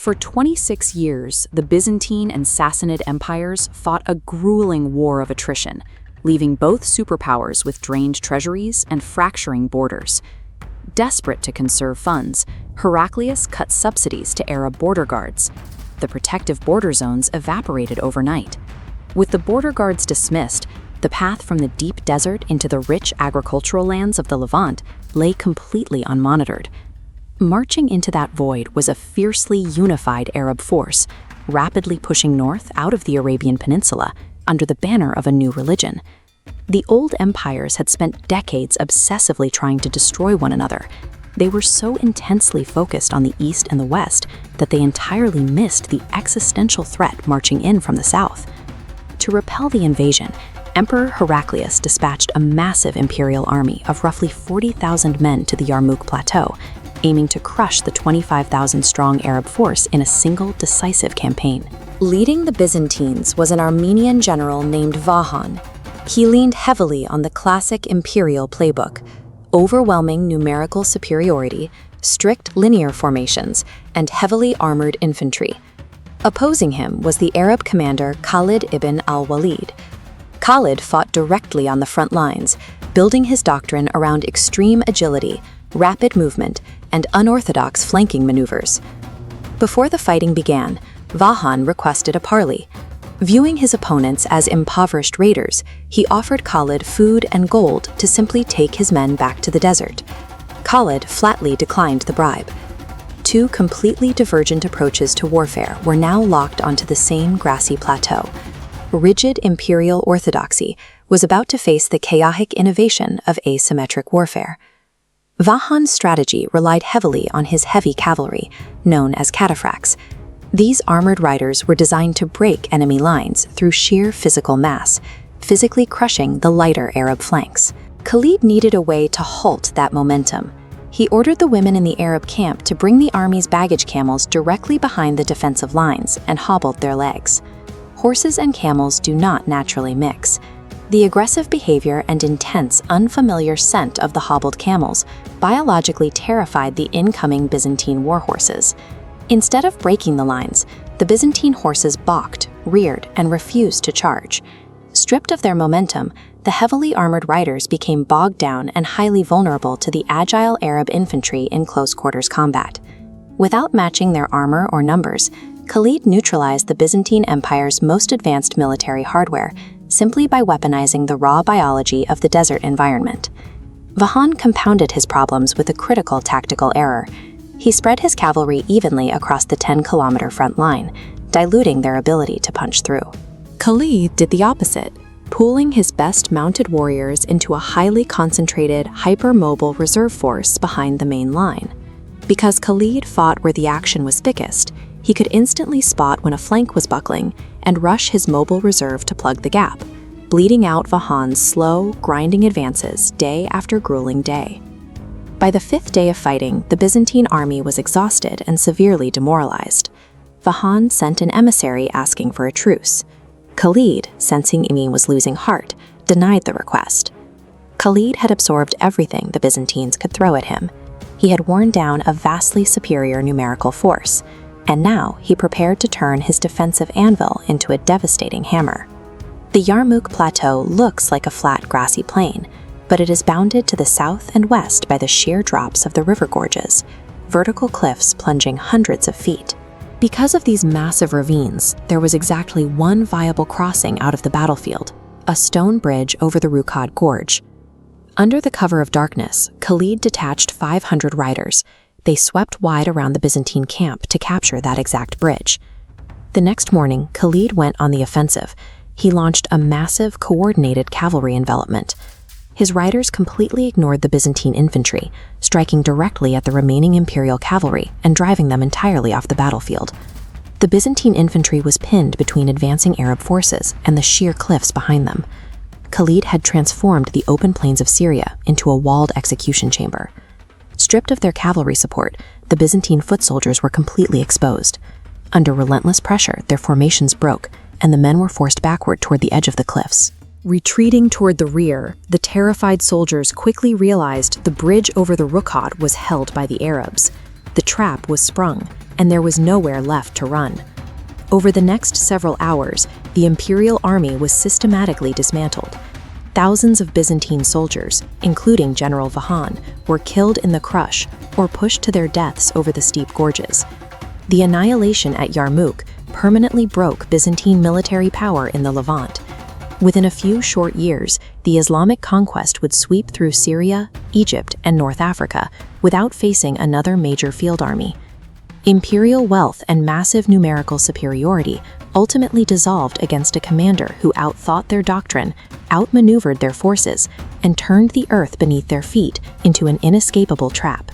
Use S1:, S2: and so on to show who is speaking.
S1: For 26 years, the Byzantine and Sassanid empires fought a grueling war of attrition, leaving both superpowers with drained treasuries and fracturing borders. Desperate to conserve funds, Heraclius cut subsidies to Arab border guards. The protective border zones evaporated overnight. With the border guards dismissed, the path from the deep desert into the rich agricultural lands of the Levant lay completely unmonitored. Marching into that void was a fiercely unified Arab force, rapidly pushing north out of the Arabian Peninsula under the banner of a new religion. The old empires had spent decades obsessively trying to destroy one another. They were so intensely focused on the east and the west that they entirely missed the existential threat marching in from the south. To repel the invasion, Emperor Heraclius dispatched a massive imperial army of roughly 40,000 men to the Yarmouk plateau, aiming to crush the 25,000-strong Arab force in a single decisive campaign. Leading the Byzantines was an Armenian general named Vahan. He leaned heavily on the classic imperial playbook: overwhelming numerical superiority, strict linear formations, and heavily armored infantry. Opposing him was the Arab commander Khalid ibn al-Walid. Khalid fought directly on the front lines, building his doctrine around extreme agility, rapid movement, and unorthodox flanking maneuvers. Before the fighting began, Vahan requested a parley. Viewing his opponents as impoverished raiders, he offered Khalid food and gold to simply take his men back to the desert. Khalid flatly declined the bribe. Two completely divergent approaches to warfare were now locked onto the same grassy plateau. Rigid imperial orthodoxy was about to face the chaotic innovation of asymmetric warfare. Vahan's strategy relied heavily on his heavy cavalry, known as cataphracts. These armored riders were designed to break enemy lines through sheer physical mass, physically crushing the lighter Arab flanks. Khalid needed a way to halt that momentum. He ordered the women in the Arab camp to bring the army's baggage camels directly behind the defensive lines and hobbled their legs. Horses and camels do not naturally mix. The aggressive behavior and intense, unfamiliar scent of the hobbled camels biologically terrified the incoming Byzantine war horses. Instead of breaking the lines, the Byzantine horses balked, reared, and refused to charge. Stripped of their momentum, the heavily armored riders became bogged down and highly vulnerable to the agile Arab infantry in close-quarters combat. Without matching their armor or numbers, Khalid neutralized the Byzantine Empire's most advanced military hardware simply by weaponizing the raw biology of the desert environment. Vahan compounded his problems with a critical tactical error. He spread his cavalry evenly across the 10-kilometer front line, diluting their ability to punch through. Khalid did the opposite, pooling his best mounted warriors into a highly concentrated, hyper-mobile reserve force behind the main line. Because Khalid fought where the action was thickest, he could instantly spot when a flank was buckling and rush his mobile reserve to plug the gap, bleeding out Vahan's slow, grinding advances day after grueling day. By the fifth day of fighting, the Byzantine army was exhausted and severely demoralized. Vahan sent an emissary asking for a truce. Khalid, sensing Imi was losing heart, denied the request. Khalid had absorbed everything the Byzantines could throw at him. He had worn down a vastly superior numerical force, and now he prepared to turn his defensive anvil into a devastating hammer. The Yarmouk plateau looks like a flat, grassy plain, but it is bounded to the south and west by the sheer drops of the river gorges, vertical cliffs plunging hundreds of feet. Because of these massive ravines, there was exactly one viable crossing out of the battlefield, a stone bridge over the Ruqad Gorge. Under the cover of darkness, Khalid detached 500 riders. They swept wide around the Byzantine camp to capture that exact bridge. The next morning, Khalid went on the offensive. He launched a massive, coordinated cavalry envelopment. His riders completely ignored the Byzantine infantry, striking directly at the remaining imperial cavalry and driving them entirely off the battlefield. The Byzantine infantry was pinned between advancing Arab forces and the sheer cliffs behind them. Khalid had transformed the open plains of Syria into a walled execution chamber. Stripped of their cavalry support, the Byzantine foot soldiers were completely exposed. Under relentless pressure, their formations broke, and the men were forced backward toward the edge of the cliffs. Retreating toward the rear, the terrified soldiers quickly realized the bridge over the Ruqad was held by the Arabs. The trap was sprung,
S2: and there was nowhere left to run. Over the next several hours, the imperial army was systematically dismantled. Thousands of Byzantine soldiers, including General Vahan, were killed in the crush or pushed to their deaths over the steep gorges. The annihilation at Yarmouk permanently broke Byzantine military power in the Levant. Within a few short years, the Islamic conquest would sweep through Syria, Egypt, and North Africa without facing another major field army. Imperial wealth and massive numerical superiority ultimately dissolved against a commander who outthought their doctrine, outmaneuvered their forces, and turned the earth beneath their feet into an inescapable trap.